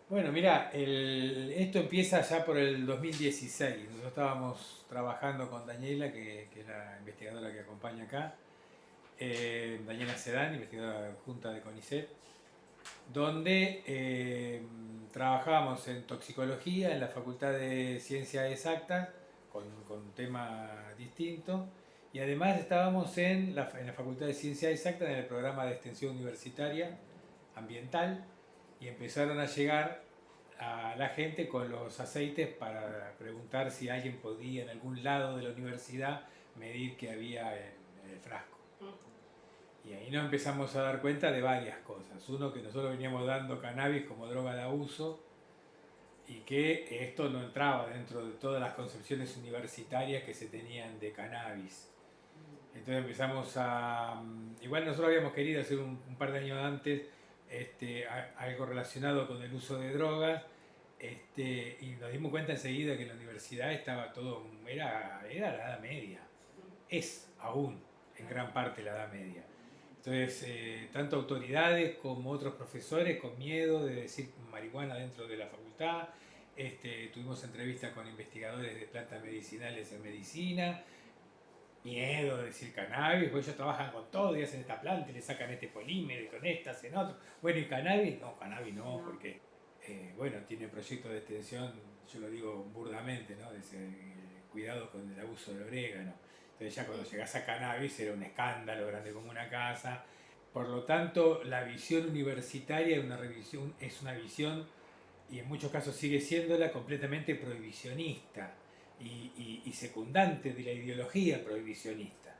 Bueno, mira, esto empieza ya por el 2016. Nosotros estábamos trabajando con Daniela, que es la investigadora que acompaña acá, Daniela Sedán, investigadora adjunta de CONICET, donde trabajábamos en toxicología en la Facultad de Ciencias Exactas, con un tema distinto, y además estábamos en la Facultad de Ciencias Exactas en el programa de extensión universitaria ambiental, y empezaron a llegar a la gente con los aceites para preguntar si alguien podía en algún lado de la universidad medir qué había en el frasco. Y ahí nos empezamos a dar cuenta de varias cosas. Uno, que nosotros veníamos dando cannabis como droga de abuso y que esto no entraba dentro de todas las concepciones universitarias que se tenían de cannabis. Entonces empezamos a... Igual nosotros habíamos querido hacer un par de años antes algo relacionado con el uso de drogas, y nos dimos cuenta enseguida que en la universidad estaba todo, era la Edad Media, es aún en gran parte la Edad Media. Entonces, tanto autoridades como otros profesores con miedo de decir marihuana dentro de la facultad. Tuvimos entrevistas con investigadores de plantas medicinales en medicina, miedo de decir cannabis, pues ellos trabajan con todo y hacen esta planta y le sacan este polímero y con esta hacen otro. Bueno, ¿y cannabis no, porque, bueno, tiene proyectos de extensión, yo lo digo burdamente, ¿no? Cuidado con el abuso del orégano. Entonces ya cuando llegas a cannabis era un escándalo grande como una casa. Por lo tanto, la visión universitaria es una visión, y en muchos casos sigue siéndola, completamente prohibicionista y secundante de la ideología prohibicionista.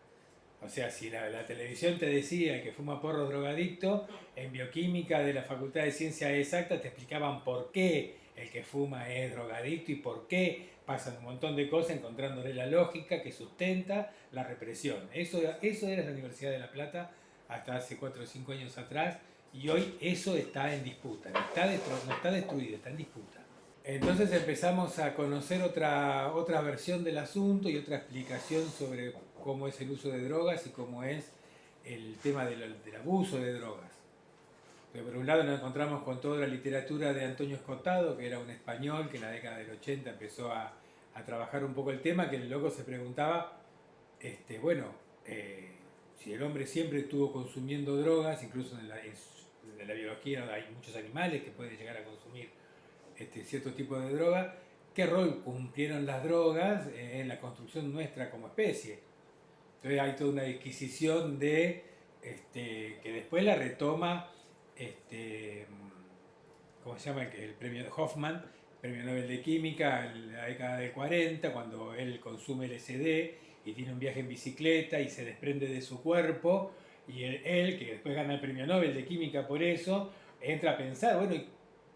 O sea, si la televisión te decía que fuma porro drogadicto, en bioquímica de la Facultad de Ciencias Exactas te explicaban por qué el que fuma es drogadicto y por qué pasan un montón de cosas encontrándole la lógica que sustenta la represión. Eso era la Universidad de La Plata hasta hace 4 o 5 años atrás, y hoy eso está en disputa, no está destruido, está en disputa. Entonces empezamos a conocer otra versión del asunto y otra explicación sobre cómo es el uso de drogas y cómo es el tema del abuso de drogas. Pero por un lado nos encontramos con toda la literatura de Antonio Escotado, que era un español que en la década del 80 empezó a trabajar un poco el tema, que el loco se preguntaba, bueno, si el hombre siempre estuvo consumiendo drogas, incluso en la biología hay muchos animales que pueden llegar a consumir cierto tipo de droga, qué rol cumplieron las drogas en la construcción nuestra como especie. Entonces hay toda una disquisición que después la retoma, este, ¿cómo se llama? El premio Hoffman, premio Nobel de Química, en la década del 40, cuando él consume LSD y tiene un viaje en bicicleta y se desprende de su cuerpo, y él, que después gana el premio Nobel de Química por eso, entra a pensar, bueno,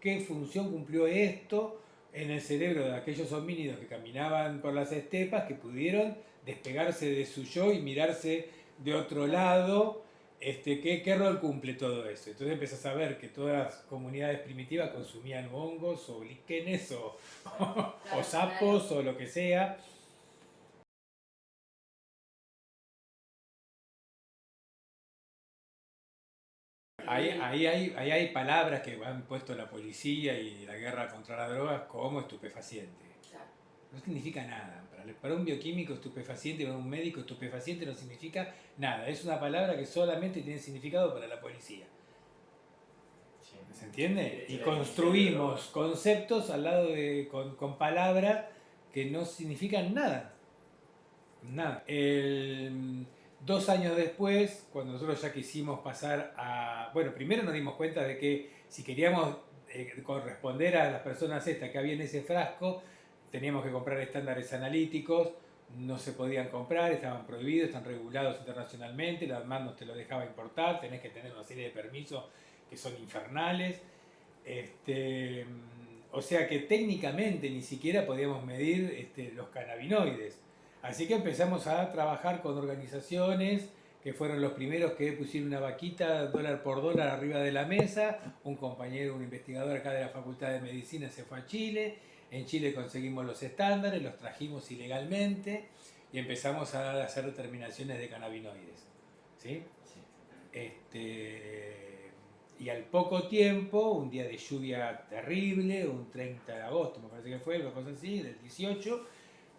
¿qué función cumplió esto en el cerebro de aquellos homínidos que caminaban por las estepas, que pudieron despegarse de su yo y mirarse de otro lado? ¿Qué rol cumple todo eso? Entonces empiezas a ver que todas las comunidades primitivas consumían hongos o líquenes o sapos o lo que sea. Ahí hay palabras que han puesto la policía y la guerra contra las drogas como estupefaciente. No significa nada. Para un bioquímico estupefaciente, para un médico estupefaciente no significa nada. Es una palabra que solamente tiene significado para la policía. ¿Se entiende? Y construimos conceptos al lado con palabras que no significan nada. Nada. 2 años después, cuando nosotros ya quisimos pasar a... Bueno, primero nos dimos cuenta de que si queríamos corresponder a las personas estas que había en ese frasco, teníamos que comprar estándares analíticos, no se podían comprar, estaban prohibidos, están regulados internacionalmente, la ANMAT no te lo dejaba importar, tenés que tener una serie de permisos que son infernales. O sea que técnicamente ni siquiera podíamos medir los cannabinoides. Así que empezamos a trabajar con organizaciones que fueron los primeros que pusieron una vaquita dólar por dólar arriba de la mesa. Un compañero, un investigador acá de la Facultad de Medicina se fue a Chile. En Chile conseguimos los estándares, los trajimos ilegalmente y empezamos a hacer determinaciones de cannabinoides. ¿Sí? Sí. Este, y al poco tiempo, un día de lluvia terrible, un 30 de agosto me parece que fue, una cosa así, del 18,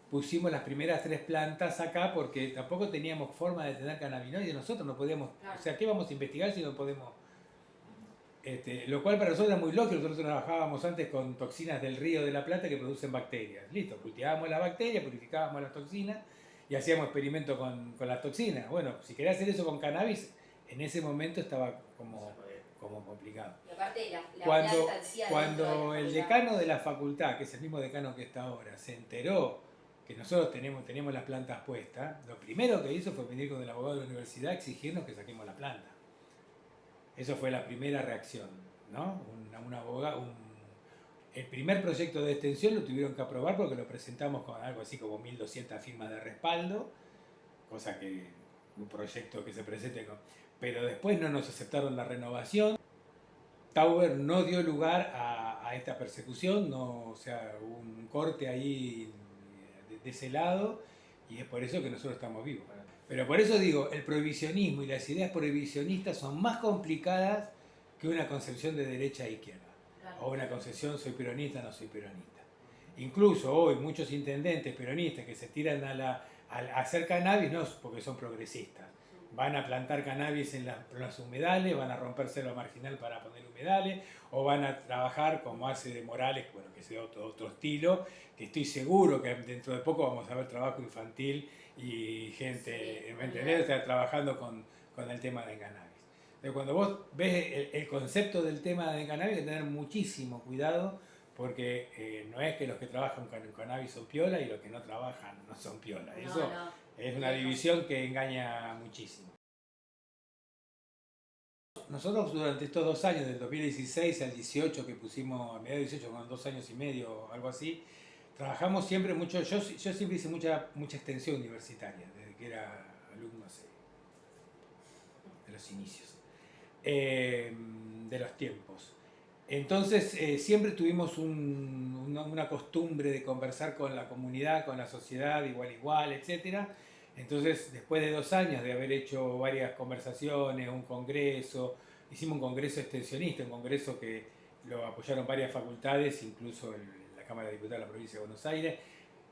pusimos las primeras 3 plantas acá porque tampoco teníamos forma de tener cannabinoides, nosotros no podíamos, Claro. o sea, ¿qué vamos a investigar si no podemos? Lo cual para nosotros era muy lógico, nosotros trabajábamos antes con toxinas del río de la Plata que producen bacterias. Listo, cultivábamos las bacterias, purificábamos las toxinas y hacíamos experimentos con las toxinas. Bueno, si quería hacer eso con cannabis, en ese momento estaba como complicado. Y aparte la Cuando, planta en sí adentro cuando de la el facultad. decano de la facultad, que es el mismo decano que está ahora, se enteró que nosotros teníamos las plantas puestas, lo primero que hizo fue venir con el abogado de la universidad a exigirnos que saquemos la planta. Eso fue la primera reacción, ¿no? El primer proyecto de extensión lo tuvieron que aprobar porque lo presentamos con algo así como 1200 firmas de respaldo, cosa que un proyecto que se presente con... Pero después no nos aceptaron la renovación. Tauber no dio lugar a esta persecución, no, o sea, hubo un corte ahí de ese lado y es por eso que nosotros estamos vivos. Pero por eso digo, el prohibicionismo y las ideas prohibicionistas son más complicadas que una concepción de derecha e izquierda. Claro. O una concepción soy peronista, no soy peronista. Incluso hoy muchos intendentes peronistas que se tiran a hacer cannabis no es porque son progresistas. Van a plantar cannabis en los humedales, van a romper selva marginal para poner humedales, o van a trabajar como hace de Morales, bueno, que es otro estilo, que estoy seguro que dentro de poco vamos a ver trabajo infantil y gente, Sí, ¿me entendés? O sea, trabajando con el tema del cannabis. Entonces, cuando vos ves el concepto del tema del cannabis, hay que tener muchísimo cuidado, porque no es que los que trabajan con cannabis son piola y los que no trabajan no son piola. Eso No. es una división que engaña muchísimo. Nosotros durante estos 2 años, del 2016 al 18 que pusimos, a mediados del 18, con 2 años y medio, algo así, trabajamos siempre mucho, yo siempre hice mucha extensión universitaria, desde que era alumno de los inicios, de los tiempos. Entonces siempre tuvimos una costumbre de conversar con la comunidad, con la sociedad, igual a igual, etc. Entonces, después de 2 años de haber hecho varias conversaciones, un congreso, hicimos un congreso extensionista, un congreso que lo apoyaron varias facultades, incluso la Cámara de Diputados de la Provincia de Buenos Aires,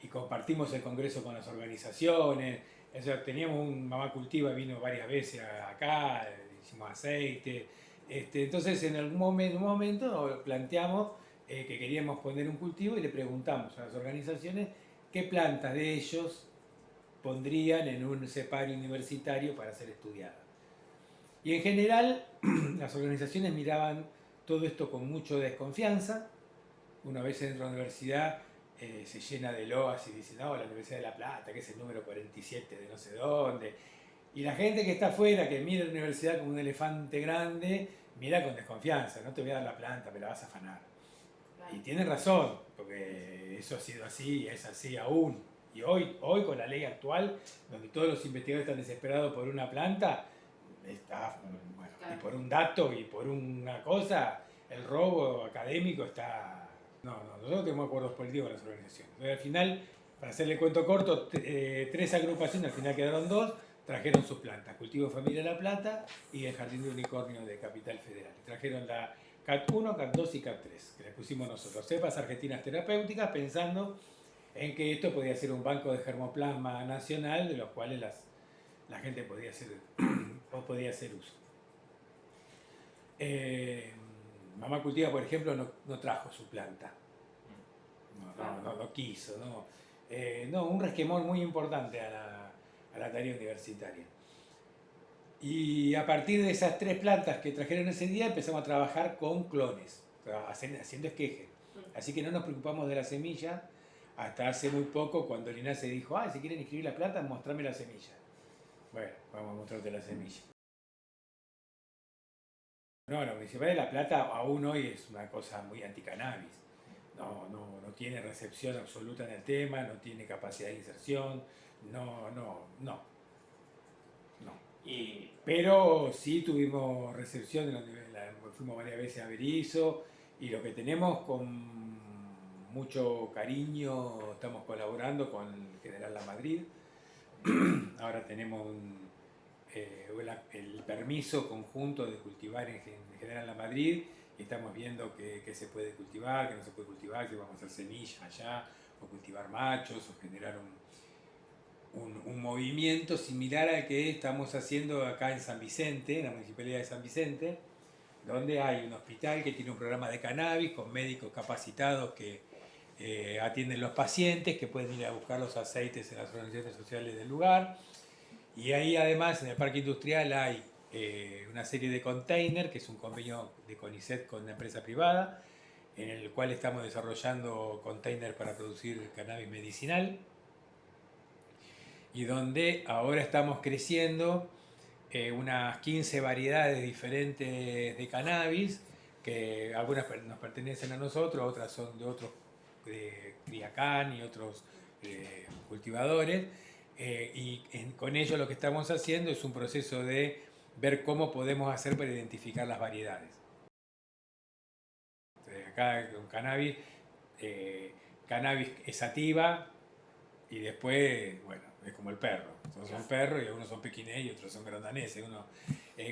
y compartimos el congreso con las organizaciones. O sea, teníamos Mamá Cultiva, vino varias veces acá, hicimos aceite. Entonces, en un momento planteamos que queríamos poner un cultivo y le preguntamos a las organizaciones qué plantas de ellos pondrían en un cepario universitario para ser estudiada. Y en general, las organizaciones miraban todo esto con mucha desconfianza. Una vez dentro de la universidad se llena de loas y dice, no, la Universidad de La Plata, que es el número 47 de no sé dónde. Y la gente que está afuera, que mira la universidad como un elefante grande, mira con desconfianza, no te voy a dar la planta, me la vas a afanar. Claro. Y tienen razón, porque eso ha sido así y es así aún. Y hoy con la ley actual, donde todos los investigadores están desesperados por una planta, bueno, claro. Y por un dato y por una cosa, el robo académico está... No, nosotros tenemos acuerdos políticos con las organizaciones. Entonces, al final, para hacerle cuento corto, 3 agrupaciones, al final quedaron 2, trajeron sus plantas, Cultivo Familia La Plata y el Jardín de Unicornio de Capital Federal. Trajeron la CAT 1, CAT 2 y CAT 3, que le pusimos nosotros, cepas argentinas terapéuticas, pensando en que esto podía ser un banco de germoplasma nacional, de los cuales la gente podía hacer uso. Mamá Cultiva, por ejemplo, no trajo su planta, no quiso, no, un resquemor muy importante a la tarea universitaria. Y a partir de esas 3 plantas que trajeron ese día empezamos a trabajar con clones, haciendo esqueje. Así que no nos preocupamos de la semilla hasta hace muy poco, cuando el INASE dijo, si quieren inscribir la planta, mostrame la semilla. Bueno, vamos a mostrarte la semilla. No, la Municipalidad de La Plata aún hoy es una cosa muy anticannabis. No tiene recepción absoluta en el tema, no tiene capacidad de inserción, no. Pero sí tuvimos recepción, fuimos varias veces a Berizo, y lo que tenemos con mucho cariño, estamos colaborando con el General La Madrid. Ahora tenemos el permiso conjunto de cultivar en general la Madrid, y estamos viendo que se puede cultivar, que no se puede cultivar, que vamos a hacer semillas allá, o cultivar machos, o generar un movimiento similar al que estamos haciendo acá en San Vicente, en la Municipalidad de San Vicente, donde hay un hospital que tiene un programa de cannabis con médicos capacitados que atienden los pacientes, que pueden ir a buscar los aceites en las organizaciones sociales del lugar. Y ahí además en el parque industrial hay una serie de containers, que es un convenio de CONICET con una empresa privada, en el cual estamos desarrollando containers para producir cannabis medicinal, y donde ahora estamos creciendo unas 15 variedades diferentes de cannabis, que algunas nos pertenecen a nosotros, otras son de otros, de Criacán y otros cultivadores, con ello lo que estamos haciendo es un proceso de ver cómo podemos hacer para identificar las variedades. Entonces, acá con cannabis es sativa, y después, bueno, es como el perro. Todos son perros y algunos son pequinés y otros son grandaneses.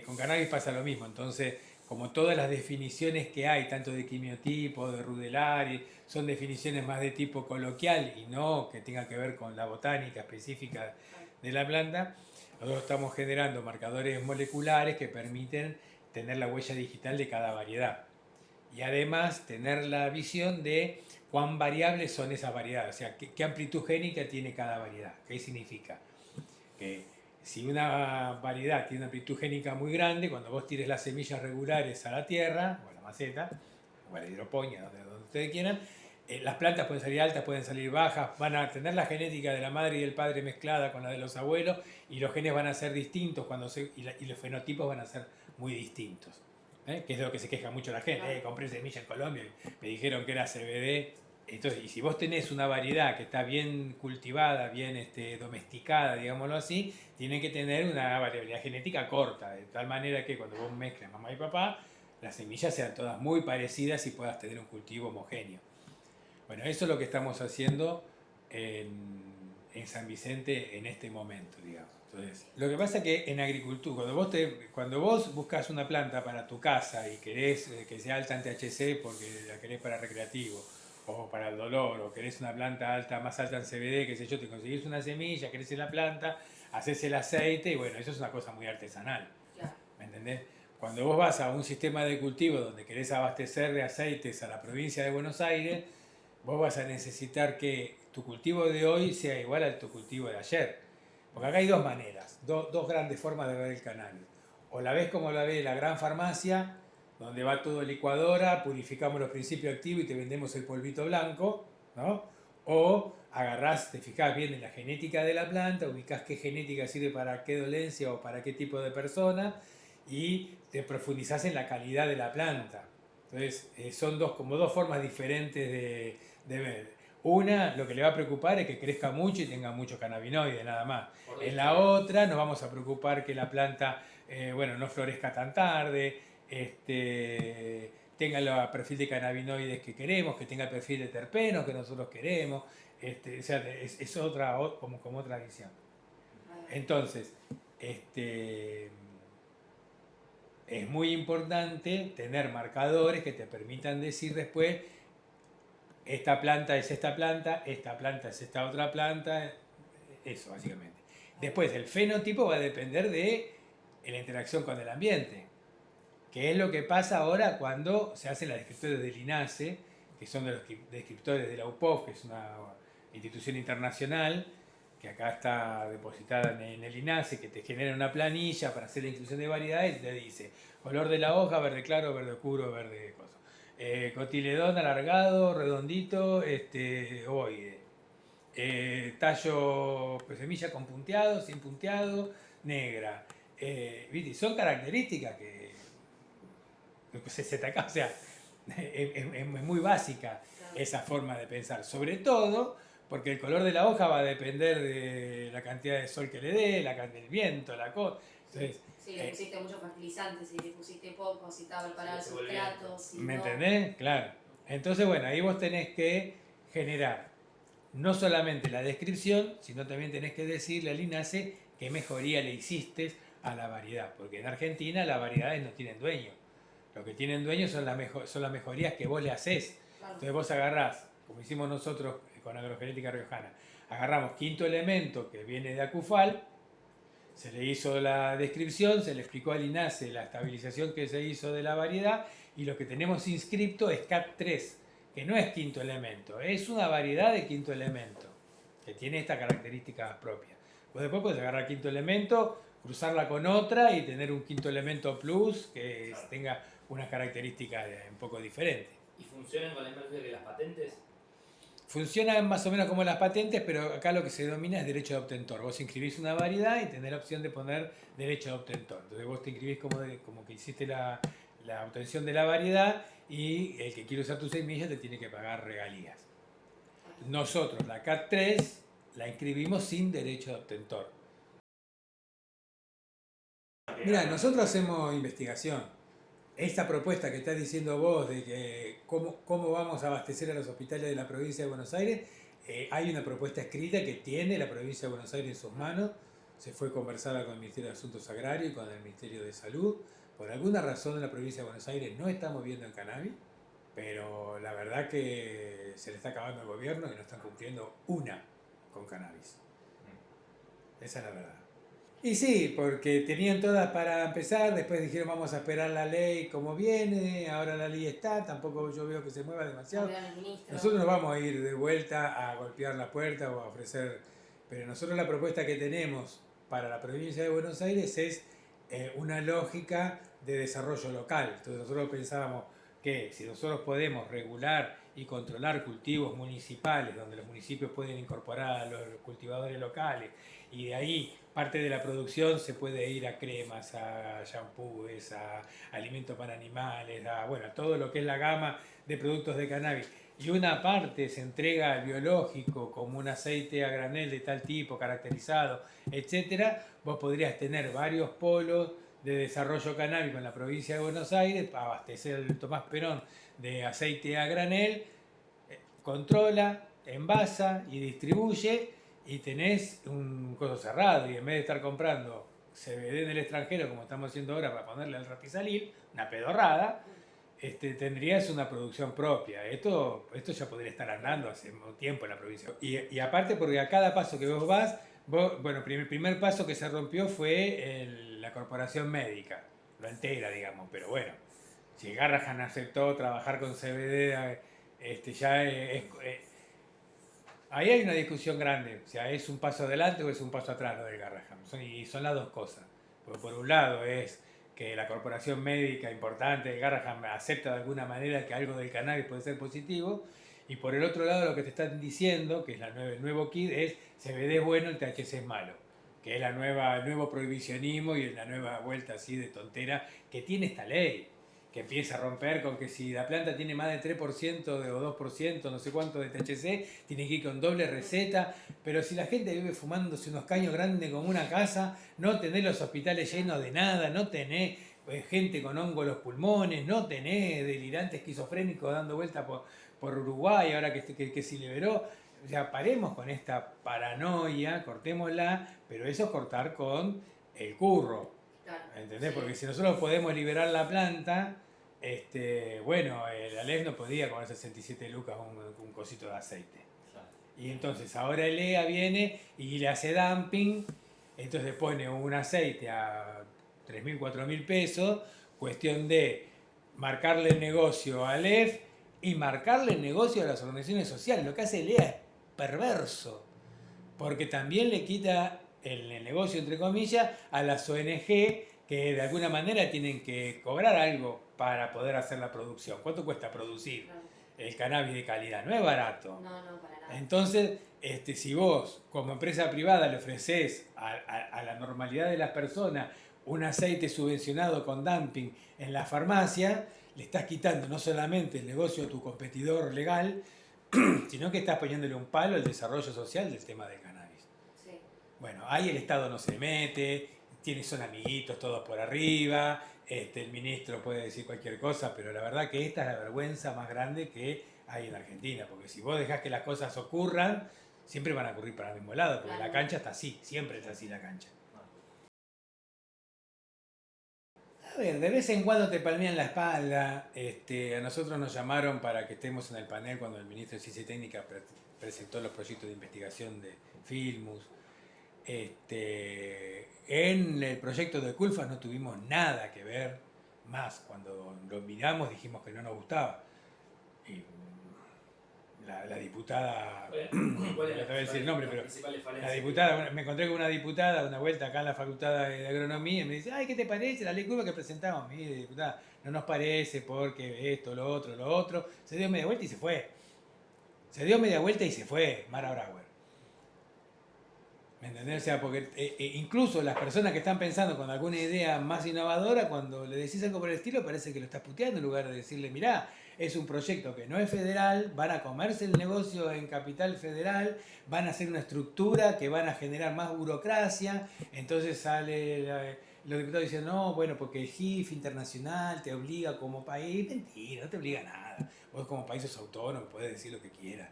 Con cannabis pasa lo mismo. Entonces, como todas las definiciones que hay, tanto de quimiotipo, de rudelari, son definiciones más de tipo coloquial y no que tenga que ver con la botánica específica de la planta, nosotros estamos generando marcadores moleculares que permiten tener la huella digital de cada variedad. Y además tener la visión de cuán variables son esas variedades, o sea, qué amplitud génica tiene cada variedad. ¿Qué significa? Que si una variedad tiene una amplitud génica muy grande, cuando vos tires las semillas regulares a la tierra, o a la maceta, o a la hidroponía, donde ustedes quieran, las plantas pueden salir altas, pueden salir bajas, van a tener la genética de la madre y del padre mezclada con la de los abuelos, y los genes van a ser distintos y los fenotipos van a ser muy distintos. Que es de lo que se queja mucho la gente. Compré semilla en Colombia y me dijeron que era CBD. Entonces, y si vos tenés una variedad que está bien cultivada, bien domesticada, digámoslo así, tiene que tener una variabilidad genética corta, de tal manera que cuando vos mezclas mamá y papá, las semillas sean todas muy parecidas y puedas tener un cultivo homogéneo. Bueno, eso es lo que estamos haciendo en San Vicente en este momento, digamos. Entonces, lo que pasa es que en agricultura, cuando vos buscas una planta para tu casa y querés que sea alta en THC porque la querés para recreativo, o para el dolor, o querés una planta alta, más alta en CBD, qué sé yo, te conseguís una semilla, creces la planta, haces el aceite, y bueno, eso es una cosa muy artesanal. Claro. ¿Me entendés? Cuando vos vas a un sistema de cultivo donde querés abastecer de aceites a la provincia de Buenos Aires, vos vas a necesitar que tu cultivo de hoy sea igual al tu cultivo de ayer. Porque acá hay dos maneras, dos grandes formas de ver el cannabis. O la ves como la ve la gran farmacia, donde va todo licuadora, purificamos los principios activos y te vendemos el polvito blanco, ¿no? O agarrás, te fijás bien en la genética de la planta, ubicás qué genética sirve para qué dolencia o para qué tipo de persona, y te profundizás en la calidad de la planta. Entonces, son como dos formas diferentes de ver. Una, lo que le va a preocupar es que crezca mucho y tenga mucho cannabinoide, nada más. En la otra, nos vamos a preocupar que la planta no florezca tan tarde, tenga el perfil de cannabinoides que queremos, que tenga el perfil de terpenos que nosotros queremos. O sea, es otra, como otra visión. Entonces, es muy importante tener marcadores que te permitan decir después: esta planta es esta planta es esta otra planta, eso básicamente. Después, el fenotipo va a depender de la interacción con el ambiente, que es lo que pasa ahora cuando se hacen las descriptores del INASE, que son de los descriptores de la UPOF, que es una institución internacional, que acá está depositada en el INASE, que te genera una planilla para hacer la inclusión de variedades, y te dice color de la hoja, verde claro, verde oscuro, verde cosa. Cotiledón alargado, redondito, ovoide. Tallo, pues, semilla con punteado, sin punteado, negra. ¿Viste? Son características que se te acaba, o sea, es muy básica esa forma de pensar. Sobre todo porque el color de la hoja va a depender de la cantidad de sol que le dé, la cantidad del viento, la cosa. Entonces, sí, le pusiste muchos fertilizantes, si le pusiste poco, si estaba preparado el sustrato, si ¿me no... entendés? Claro. Entonces, bueno, ahí vos tenés que generar no solamente la descripción, sino también tenés que decirle al INASE qué mejoría le hiciste a la variedad, porque en Argentina las variedades no tienen dueño. Lo que tienen dueño son las mejorías que vos le haces. Claro. Entonces vos agarrás, como hicimos nosotros con Agrogenética Riojana, agarramos quinto elemento que viene de Acufal, se le hizo la descripción, se le explicó al INASE la estabilización que se hizo de la variedad, y lo que tenemos inscripto es CAT3, que no es quinto elemento, es una variedad de quinto elemento, que tiene esta característica propia. Vos después puedes agarrar quinto elemento, cruzarla con otra y tener un quinto elemento plus que tenga unas características un poco diferentes. ¿Y funcionan con la misma lógica que las patentes? Funcionan más o menos como las patentes, pero acá lo que se denomina es derecho de obtentor. Vos inscribís una variedad y tenés la opción de poner derecho de obtentor. Entonces vos te inscribís como que hiciste la obtención de la variedad, y el que quiere usar tu semilla te tiene que pagar regalías. Nosotros la CAT3 la inscribimos sin derecho de obtentor. Mira, nosotros hacemos investigación. Esta propuesta que estás diciendo vos de que cómo vamos a abastecer a los hospitales de la provincia de Buenos Aires, hay una propuesta escrita que tiene la provincia de Buenos Aires en sus manos. Se fue conversada con el Ministerio de Asuntos Agrarios y con el Ministerio de Salud. Por alguna razón en la provincia de Buenos Aires no está moviendo el cannabis, pero la verdad que se le está acabando el gobierno y no están cumpliendo una con cannabis. Esa es la verdad. Y sí, porque tenían todas para empezar, después dijeron vamos a esperar la ley como viene, ahora la ley está, tampoco yo veo que se mueva demasiado. Nosotros no vamos a ir de vuelta a golpear la puerta o a ofrecer, pero nosotros la propuesta que tenemos para la provincia de Buenos Aires es una lógica de desarrollo local. Entonces nosotros pensábamos que si nosotros podemos regular y controlar cultivos municipales, donde los municipios pueden incorporar a los cultivadores locales, y de ahí parte de la producción se puede ir a cremas, a shampoos, a alimentos para animales, a todo lo que es la gama de productos de cannabis, y una parte se entrega al biológico como un aceite a granel de tal tipo, caracterizado, etcétera. Vos podrías tener varios polos de desarrollo canábico en la provincia de Buenos Aires, para abastecer el Tomás Perón de aceite a granel, controla, envasa y distribuye, y tenés un coso cerrado, y en vez de estar comprando CBD en el extranjero como estamos haciendo ahora para ponerle al Rapizalil, una pedorrada, tendrías una producción propia. Esto ya podría estar andando hace un tiempo en la provincia. Y aparte, porque a cada paso que vos vas, el primer paso que se rompió fue la corporación médica, lo entera, digamos, pero bueno, si Garrahan aceptó trabajar con CBD, ahí hay una discusión grande, o sea, ¿es un paso adelante o es un paso atrás lo de Garrahan? Y son las dos cosas. Porque por un lado es que la corporación médica importante de Garrahan acepta de alguna manera que algo del cannabis puede ser positivo, y por el otro lado lo que te están diciendo, que es el nuevo kit, es CBD es bueno, el THC es malo, que es el nuevo prohibicionismo y la nueva vuelta así de tontera que tiene esta ley, que empieza a romper con que si la planta tiene más de 3% o 2%, no sé cuánto de THC, tiene que ir con doble receta. Pero si la gente vive fumándose unos caños grandes como una casa, no tenés los hospitales llenos de nada, no tenés gente con hongo en los pulmones, no tenés delirantes esquizofrénicos dando vueltas por Uruguay ahora que se liberó. O sea, paremos con esta paranoia, cortémosla, pero eso es cortar con el curro. ¿Entendés? Porque si nosotros podemos liberar la planta, la LEF no podía con 67 lucas un cosito de aceite. Y entonces ahora el EA viene y le hace dumping, entonces pone un aceite a 3.000, 4.000 pesos, cuestión de marcarle el negocio a LEF y marcarle el negocio a las organizaciones sociales. Lo que hace el EA es perverso, porque también le quita el negocio, entre comillas, a las ONG que de alguna manera tienen que cobrar algo para poder hacer la producción. ¿Cuánto cuesta producir el cannabis de calidad? No es barato. No, para nada. Entonces, si vos como empresa privada le ofreces a la normalidad de las personas un aceite subvencionado con dumping en la farmacia, le estás quitando no solamente el negocio a tu competidor legal, sino que estás poniéndole un palo al desarrollo social del tema del cannabis. Sí. Bueno, ahí el Estado no se mete, son amiguitos todos por arriba, el ministro puede decir cualquier cosa, pero la verdad que esta es la vergüenza más grande que hay en Argentina, porque si vos dejás que las cosas ocurran, siempre van a ocurrir para el mismo lado, porque la cancha está así, siempre está así la cancha. A ver, de vez en cuando te palmean la espalda. A nosotros nos llamaron para que estemos en el panel cuando el ministro de Ciencia y Técnica presentó los proyectos de investigación de Filmus. En el proyecto de Culfas no tuvimos nada que ver, más cuando lo miramos dijimos que no nos gustaba. Y la diputada, no voy a decir el nombre, pero la diputada, me encontré con una diputada una vuelta acá en la Facultad de Agronomía y me dice, ay, ¿qué te parece la ley Culfas que presentamos? Mire, diputada, no nos parece porque esto, lo otro. Se dio media vuelta y se fue. Mara Brauer. ¿Me entendés? O sea, porque incluso las personas que están pensando con alguna idea más innovadora, cuando le decís algo por el estilo, parece que lo estás puteando en lugar de decirle, mirá, es un proyecto que no es federal, van a comerse el negocio en capital federal, van a hacer una estructura que van a generar más burocracia, entonces los diputados dicen, no, bueno, porque el GIF internacional te obliga como país. Mentira, no te obliga a nada. Vos como país sos autónomo, podés decir lo que quieras.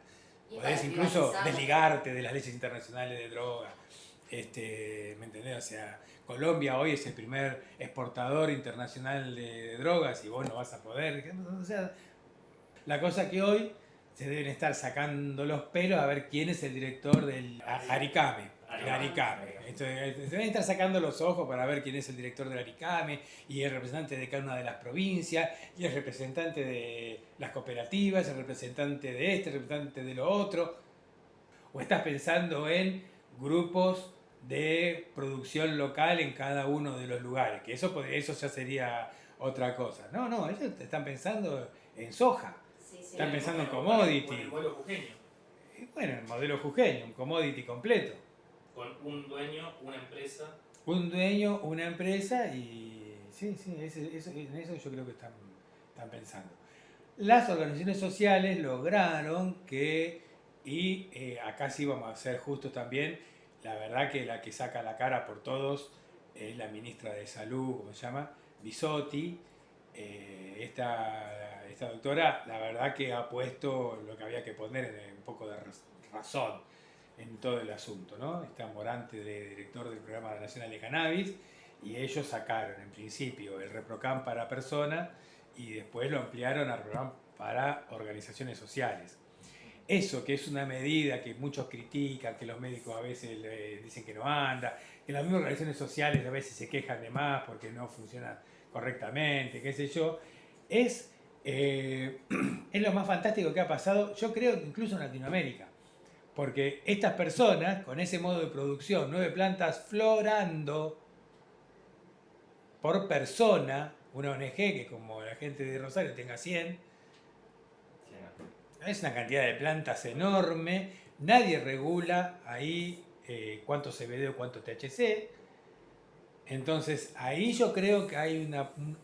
Podés incluso desligarte de las leyes internacionales de droga. ¿Me entendés? O sea, Colombia hoy es el primer exportador internacional de drogas y vos no vas a poder. O sea, la cosa que hoy se deben estar sacando los pelos a ver quién es el director del Aricame. Entonces, se deben estar sacando los ojos para ver quién es el director del Aricame y el representante de cada una de las provincias y el representante de las cooperativas, el representante de el representante de lo otro. O estás pensando en grupos de producción local en cada uno de los lugares, que eso ya sería otra cosa. No, ellos están pensando en soja. Están pensando en commodity. Con el modelo jujeño. Bueno, el modelo jujeño, un commodity completo. Con un dueño, una empresa. Un dueño, una empresa y sí, en eso yo creo que están pensando. Las organizaciones sociales lograron que, y acá sí vamos a ser justos también, la verdad que la que saca la cara por todos es la ministra de Salud, ¿cómo se llama? Bisotti. Esta doctora, la verdad que ha puesto lo que había que poner un poco de razón en todo el asunto, ¿no? Está Morante de director del Programa Nacional de Cannabis y ellos sacaron en principio el ReproCam para personas y después lo ampliaron al programa para organizaciones sociales. Eso que es una medida que muchos critican, que los médicos a veces dicen que no anda, que las mismas organizaciones sociales a veces se quejan de más porque no funciona correctamente, qué sé yo, es lo más fantástico que ha pasado, yo creo que incluso en Latinoamérica. Porque estas personas, con ese modo de producción, 9 plantas florando por persona, una ONG que como la gente de Rosario tenga 100, es una cantidad de plantas enorme, nadie regula ahí cuánto CBD o cuánto THC. Entonces ahí yo creo que hay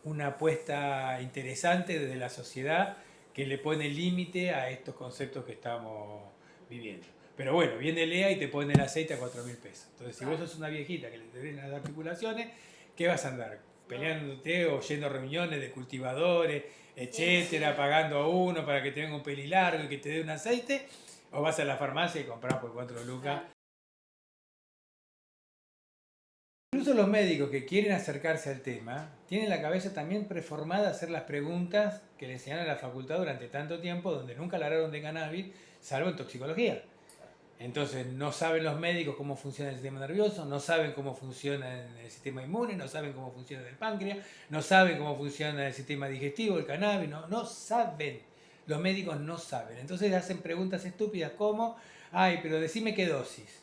una apuesta interesante desde la sociedad que le pone límite a estos conceptos que estamos viviendo. Pero bueno, viene Lea y te pone el aceite a 4.000 pesos. Entonces, si vos sos una viejita que le duelen las articulaciones, ¿qué vas a andar? Peleándote o yendo a reuniones de cultivadores, etcétera, pagando a uno para que te venga un peli largo y que te dé un aceite, o vas a la farmacia y compras por 4 lucas. Incluso los médicos que quieren acercarse al tema tienen la cabeza también preformada a hacer las preguntas que le enseñaron a la facultad durante tanto tiempo, donde nunca hablaron de cannabis, salvo en toxicología. Entonces no saben los médicos cómo funciona el sistema nervioso, no saben cómo funciona el sistema inmune, no saben cómo funciona el páncreas, no saben cómo funciona el sistema digestivo, el cannabis, no saben. Los médicos no saben. Entonces hacen preguntas estúpidas como, ay, pero decime qué dosis.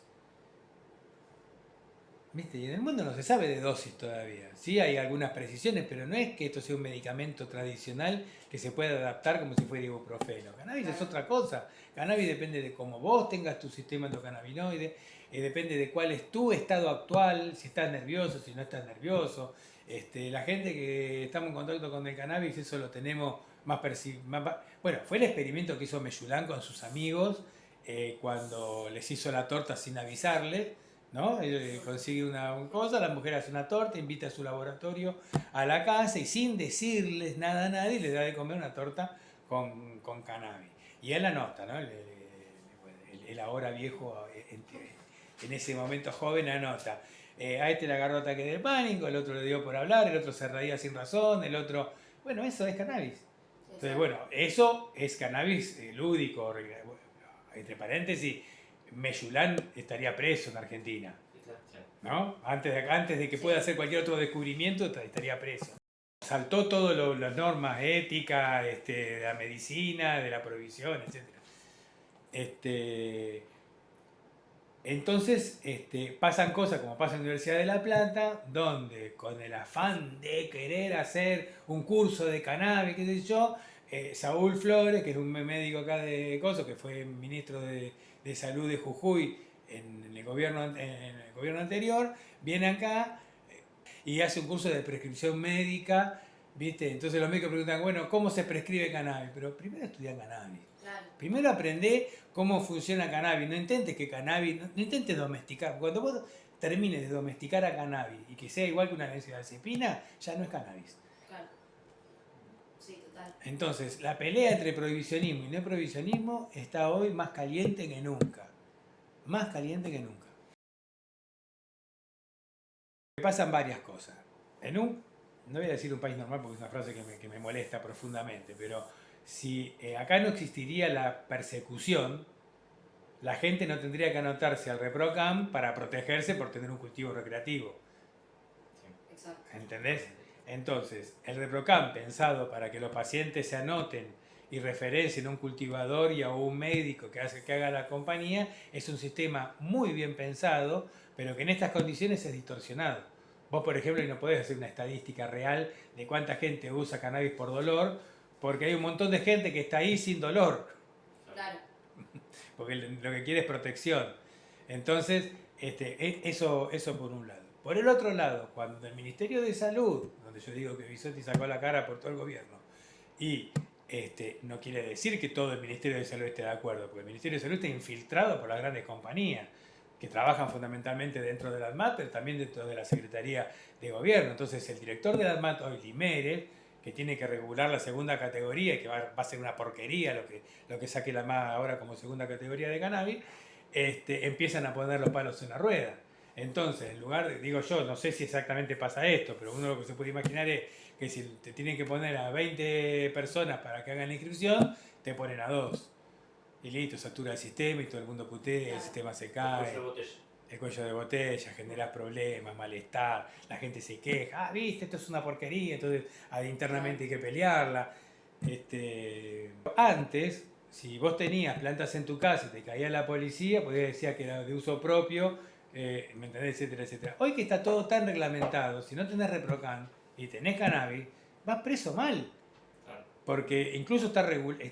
¿Viste? Y en el mundo no se sabe de dosis todavía. Sí hay algunas precisiones, pero no es que esto sea un medicamento tradicional que se pueda adaptar como si fuera ibuprofeno. Cannabis es otra cosa. Cannabis depende de cómo vos tengas tu sistema endocannabinoide, depende de cuál es tu estado actual, si estás nervioso, si no estás nervioso. La gente que estamos en contacto con el cannabis, eso lo tenemos más bueno, fue el experimento que hizo Meyulán con sus amigos cuando les hizo la torta sin avisarles. ¿No? Él consigue una cosa, la mujer hace una torta, invita a su laboratorio a la casa y sin decirles nada a nadie le da de comer una torta con cannabis. Y él anota, ¿no? El ahora viejo, en ese momento joven, anota. a este le agarró ataque de pánico, el otro le dio por hablar, el otro se reía sin razón, el otro... Bueno, eso es cannabis. Entonces, bueno, eso es cannabis lúdico. Entre paréntesis, Meyulán estaría preso en Argentina, ¿no? Antes de que pueda hacer cualquier otro descubrimiento, estaría preso. Saltó todas las normas éticas de la medicina, de la prohibición, etc. Entonces pasan cosas como pasa en la Universidad de La Plata, donde con el afán de querer hacer un curso de cannabis, qué sé yo, Saúl Flores, que es un médico acá de Coso, que fue ministro de Salud de Jujuy en el gobierno anterior, viene acá y hace un curso de prescripción médica, ¿viste? Entonces los médicos preguntan, bueno, ¿cómo se prescribe cannabis? Pero primero estudiar cannabis. Claro. Primero aprende cómo funciona cannabis. No intentes que cannabis, no intentes domesticar. Cuando vos termines de domesticar a cannabis y que sea igual que una benzodiazepina, ya no es cannabis. Claro. Sí, total. Entonces, la pelea entre prohibicionismo y no prohibicionismo está hoy más caliente que nunca. Más caliente que nunca. Pasan varias cosas. No voy a decir un país normal porque es una frase que me molesta profundamente, pero si acá no existiría la persecución, la gente no tendría que anotarse al ReproCam para protegerse por tener un cultivo recreativo. Exacto. ¿Entendés? Entonces, el ReproCam, pensado para que los pacientes se anoten y referencien a un cultivador y a un médico que haga la compañía, es un sistema muy bien pensado, pero que en estas condiciones es distorsionado. Vos, por ejemplo, no podés hacer una estadística real de cuánta gente usa cannabis por dolor, porque hay un montón de gente que está ahí sin dolor. Claro. Porque lo que quiere es protección. Entonces, eso por un lado. Por el otro lado, cuando el Ministerio de Salud, donde yo digo que Bisotti sacó la cara por todo el gobierno, y no quiere decir que todo el Ministerio de Salud esté de acuerdo, porque el Ministerio de Salud está infiltrado por las grandes compañías, que trabajan fundamentalmente dentro de la ADMAT, pero también dentro de la Secretaría de Gobierno. Entonces, el director de la ADMAT hoy, Limere, que tiene que regular la segunda categoría y que va a ser una porquería lo que saque la ADMAT ahora como segunda categoría de cannabis, empiezan a poner los palos en la rueda. Entonces, en lugar de, digo yo, no sé si exactamente pasa esto, pero uno lo que se puede imaginar es que si te tienen que poner a 20 personas para que hagan la inscripción, te ponen a 2. Y listo, satura el sistema y todo el mundo putea, el sistema se cae. El cuello de botella, generas problemas, malestar, la gente se queja, viste, esto es una porquería, entonces internamente hay que pelearla. Antes, si vos tenías plantas en tu casa y te caía la policía, podías decir que era de uso propio, ¿me entendés? Etcétera, etcétera. Hoy que está todo tan reglamentado, si no tenés ReproCam y tenés cannabis, vas preso mal. Porque incluso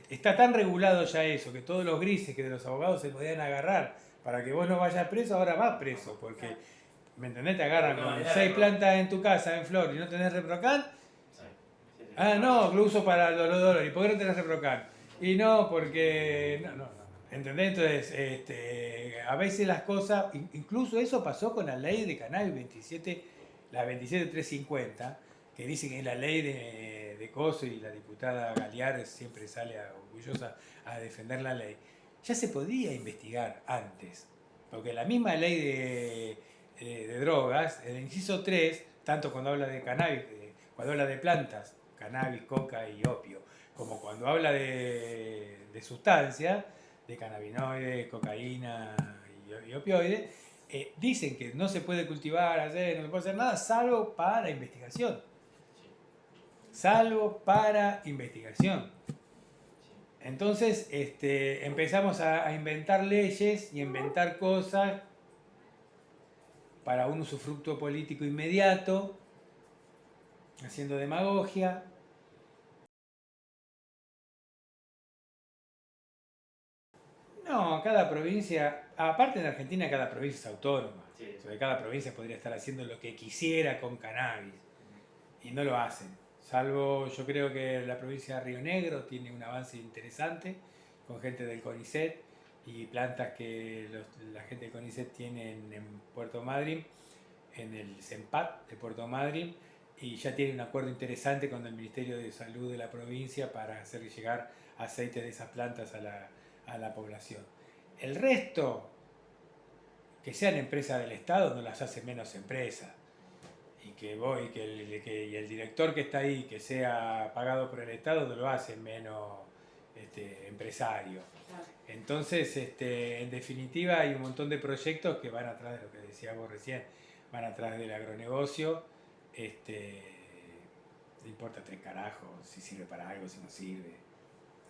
está tan regulado ya eso, que todos los grises que de los abogados se podían agarrar para que vos no vayas preso, ahora vas preso. Porque, ¿me entendés? Te agarran con 6 plantas en tu casa, en flor, y no tenés ReproCam. Ah, no, lo uso para los dolores. ¿Y por qué no tenés ReproCam? Y no, porque... No. ¿Entendés? Entonces, a veces las cosas... Incluso eso pasó con la ley de cannabis 27, la 27350, que dicen que es la ley de Coso, y la diputada Galear siempre sale orgullosa a defender la ley. Ya se podía investigar antes, porque la misma ley de drogas, el inciso 3, tanto cuando habla de cannabis, cuando habla de plantas, cannabis, coca y opio, como cuando habla de sustancias, de cannabinoides, cocaína y opioides, dicen que no se puede cultivar, no se puede hacer nada, salvo para investigación. Salvo para investigación. Entonces empezamos a inventar leyes y a inventar cosas para un usufructo político inmediato, haciendo demagogia. No, cada provincia, aparte en Argentina cada provincia es autónoma. Sí. Entonces, cada provincia podría estar haciendo lo que quisiera con cannabis y no lo hacen. Salvo, yo creo que la provincia de Río Negro tiene un avance interesante con gente del CONICET y plantas que la gente del CONICET tiene en Puerto Madryn, en el CEMPAT de Puerto Madryn, y ya tiene un acuerdo interesante con el Ministerio de Salud de la provincia para hacer llegar aceite de esas plantas a la población. El resto, que sean empresas del Estado no las hace menos empresas. Y que el director que está ahí, que sea pagado por el Estado, no lo hace menos empresario. Claro. Entonces, en definitiva, hay un montón de proyectos que van atrás de lo que decía vos recién, van atrás del agronegocio. No importa tres carajos si sirve para algo, si no sirve.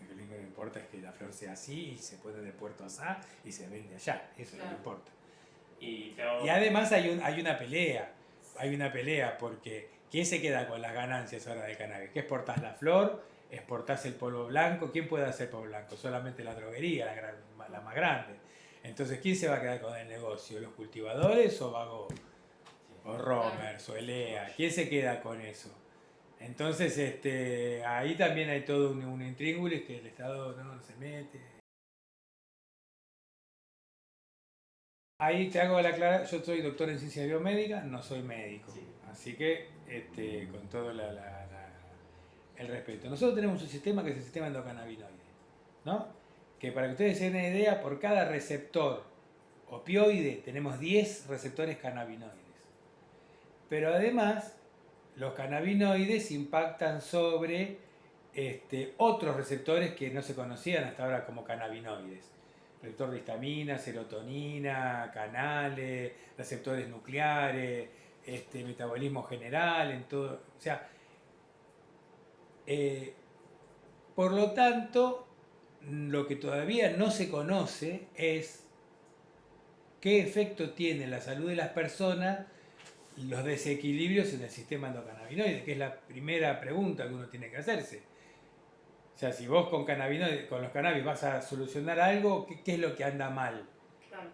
Lo único que importa es que la flor sea así y se pone del puerto allá y se vende allá. Eso es lo que importa. Y además hay una pelea. Hay una pelea porque ¿quién se queda con las ganancias ahora del cannabis? ¿Qué exportás la flor? ¿Exportás el polvo blanco? ¿Quién puede hacer polvo blanco? Solamente la droguería, la más grande. Entonces, ¿quién se va a quedar con el negocio? ¿Los cultivadores o Vago? O Romers o Elea. ¿Quién se queda con eso? Entonces, ahí también hay todo un intríngulis que el Estado no se mete. Ahí te hago la clara, yo soy doctor en ciencia biomédica, no soy médico. Sí. Así que, con todo el respeto. Nosotros tenemos un sistema que es el sistema endocannabinoide, ¿no? Que para que ustedes se den una idea, por cada receptor opioide tenemos 10 receptores cannabinoides. Pero además, los cannabinoides impactan sobre otros receptores que no se conocían hasta ahora como cannabinoides. Receptor de histamina, serotonina, canales, receptores nucleares, metabolismo general, en todo. O sea, por lo tanto, lo que todavía no se conoce es qué efecto tiene en la salud de las personas los desequilibrios en el sistema endocannabinoide, que es la primera pregunta que uno tiene que hacerse. O sea, si vos con los cannabis vas a solucionar algo, ¿qué es lo que anda mal? Claro.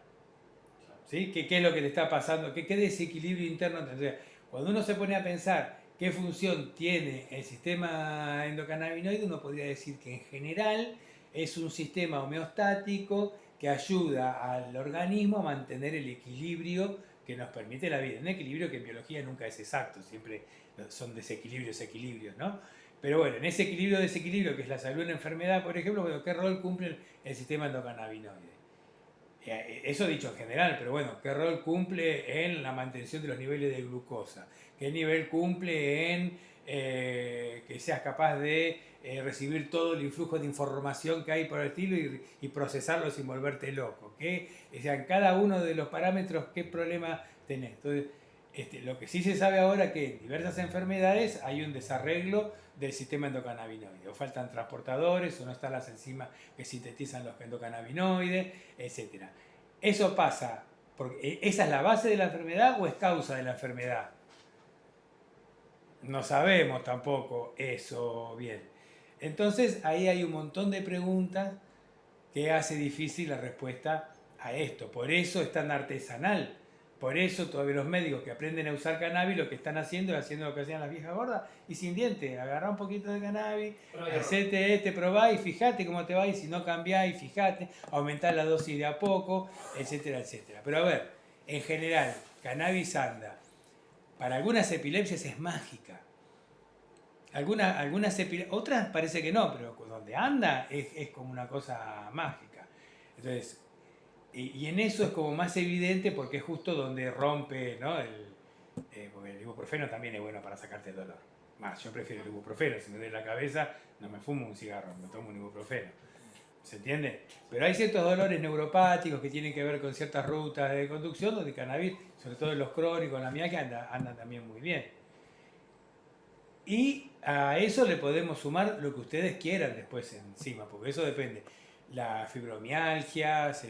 ¿Sí? ¿Qué es lo que le está pasando? ¿Qué desequilibrio interno? Entonces, cuando uno se pone a pensar qué función tiene el sistema endocannabinoide, uno podría decir que en general es un sistema homeostático que ayuda al organismo a mantener el equilibrio que nos permite la vida. Un equilibrio que en biología nunca es exacto, siempre son equilibrios, ¿no? Pero bueno, en ese desequilibrio que es la salud en la enfermedad, por ejemplo, bueno, ¿qué rol cumple el sistema endocannabinoide? Eso dicho en general, pero bueno, ¿qué rol cumple en la mantención de los niveles de glucosa? ¿Qué nivel cumple en que seas capaz de recibir todo el influjo de información que hay por el estilo y procesarlo sin volverte loco? O sea, en cada uno de los parámetros, ¿qué problema tenés? Entonces, lo que sí se sabe ahora es que en diversas enfermedades hay un desarreglo del sistema endocannabinoide, o faltan transportadores, o no están las enzimas que sintetizan los endocannabinoides, etc. Eso pasa, porque ¿esa es la base de la enfermedad o es causa de la enfermedad? No sabemos tampoco eso bien. Entonces ahí hay un montón de preguntas que hace difícil la respuesta a esto. Por eso es tan artesanal. Por eso todavía los médicos que aprenden a usar cannabis lo que están haciendo es haciendo lo que hacían las viejas gordas y sin dientes. Agarrá un poquito de cannabis, hacete probá y fíjate cómo te va, y si no cambiá y fíjate, aumentá la dosis de a poco, etcétera, etcétera. Pero a ver, en general, cannabis anda. Para algunas epilepsias es mágica. Otras parece que no, pero donde anda es como una cosa mágica. Entonces, y en eso es como más evidente porque es justo donde rompe, ¿no? Porque el ibuprofeno también es bueno para sacarte el dolor. Más, yo prefiero el ibuprofeno. Si me duele la cabeza, no me fumo un cigarro, me tomo un ibuprofeno. ¿Se entiende? Pero hay ciertos dolores neuropáticos que tienen que ver con ciertas rutas de conducción donde el cannabis, sobre todo en los crónicos, la miaquia, andan también muy bien. Y a eso le podemos sumar lo que ustedes quieran después encima, porque eso depende. Las fibromialgias,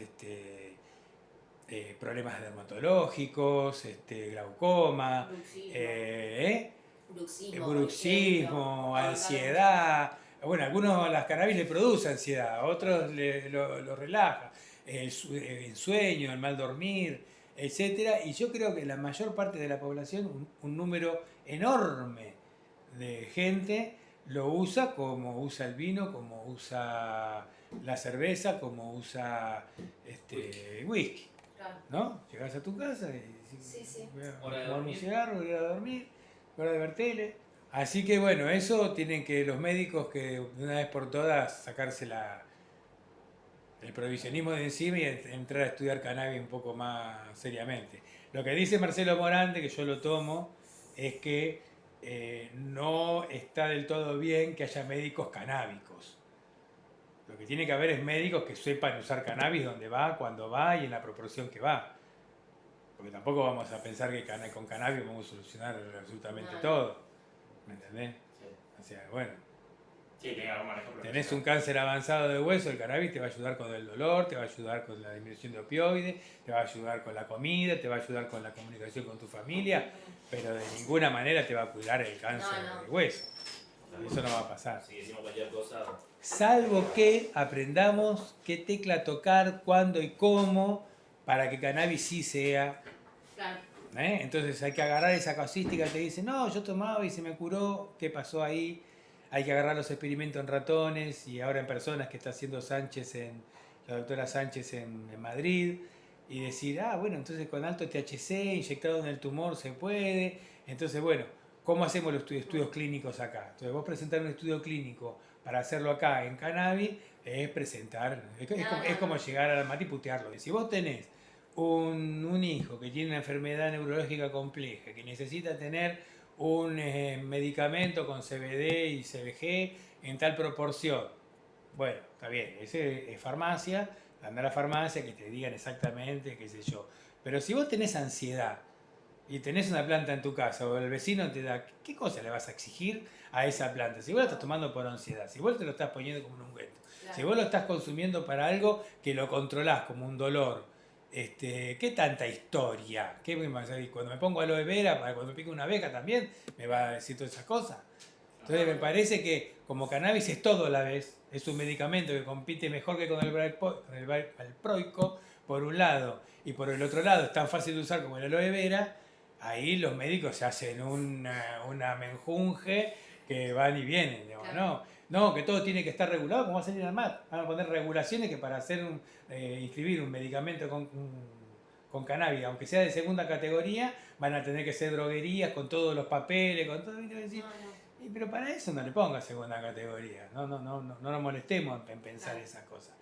problemas dermatológicos, glaucoma, bruxismo, ansiedad. Bueno, algunos las cannabis le produce ansiedad, otros lo relaja, el sueño, el mal dormir, etc. Y yo creo que la mayor parte de la población, un número enorme de gente, lo usa como usa el vino, como usa la cerveza, como usa whisky. Claro. ¿No? Llegás a tu casa y voy a fumar un cigarro, voy a dormir, hora de ver tele. Así que bueno, eso tienen que los médicos que de una vez por todas sacarse el prohibicionismo de encima y entrar a estudiar cannabis un poco más seriamente. Lo que dice Marcelo Morante, que yo lo tomo, es que no está del todo bien que haya médicos canábicos. Lo que tiene que haber es médicos que sepan usar cannabis donde va, cuando va y en la proporción que va. Porque tampoco vamos a pensar que con cannabis vamos a solucionar absolutamente todo. ¿Me entendés? Sí. O sea, bueno. Sí, tiene algún manejo Tenés profesional. un cáncer avanzado de hueso, el cannabis te va a ayudar con el dolor, te va a ayudar con la disminución de opioides, te va a ayudar con la comida, te va a ayudar con la comunicación con tu familia, pero de ninguna manera te va a curar el cáncer de hueso. Eso no va a pasar. Si decimos cualquier cosa, Salvo que aprendamos qué tecla tocar, cuándo y cómo, para que cannabis sí sea. Claro. Entonces hay que agarrar esa casística que te dice, no, yo tomaba y se me curó, ¿qué pasó ahí? Hay que agarrar los experimentos en ratones y ahora en personas que está haciendo la doctora Sánchez en Madrid, y decir, bueno, entonces con alto THC inyectado en el tumor se puede. Entonces, bueno, ¿cómo hacemos los estudios clínicos acá? Entonces vos presentar un estudio clínico para hacerlo acá en cannabis es presentar, es como llegar a la mata y putearlo. Si vos tenés un hijo que tiene una enfermedad neurológica compleja, que necesita tener un medicamento con CBD y CBG en tal proporción. Bueno, está bien, ese es farmacia, anda a la farmacia que te digan exactamente, qué sé yo. Pero si vos tenés ansiedad y tenés una planta en tu casa o el vecino te da, ¿qué cosa le vas a exigir a esa planta? Si vos la estás tomando por ansiedad, si vos te lo estás poniendo como un ungüento, Claro. si vos lo estás consumiendo para algo que lo controlás como un dolor, ¿qué tanta historia? ¿Qué me vas a decir? Cuando me pongo aloe vera, cuando me pique una abeja también, me va a decir todas esas cosas. Entonces me parece que como cannabis es todo a la vez, es un medicamento que compite mejor que con el valproico, por un lado, y por el otro lado es tan fácil de usar como el aloe vera, ahí los médicos se hacen una menjunje que van y vienen, digamos, Claro. no, que todo tiene que estar regulado, como va a salir en el MAT. Van a poner regulaciones que para inscribir un medicamento con cannabis, aunque sea de segunda categoría, van a tener que ser droguerías con todos los papeles, con todo. Pero para eso no le pongas segunda categoría, no nos molestemos en pensar esas cosas.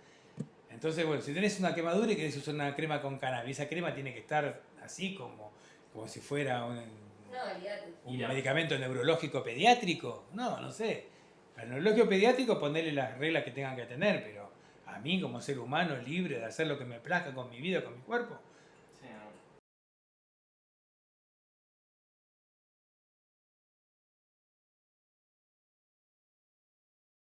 Entonces, bueno, si tenés una quemadura y querés usar una crema con cannabis, esa crema tiene que estar así como si fuera un medicamento neurológico pediátrico. No sé. Al neurológico pediátrico ponerle las reglas que tengan que tener, pero a mí como ser humano libre de hacer lo que me plazca con mi vida, con mi cuerpo,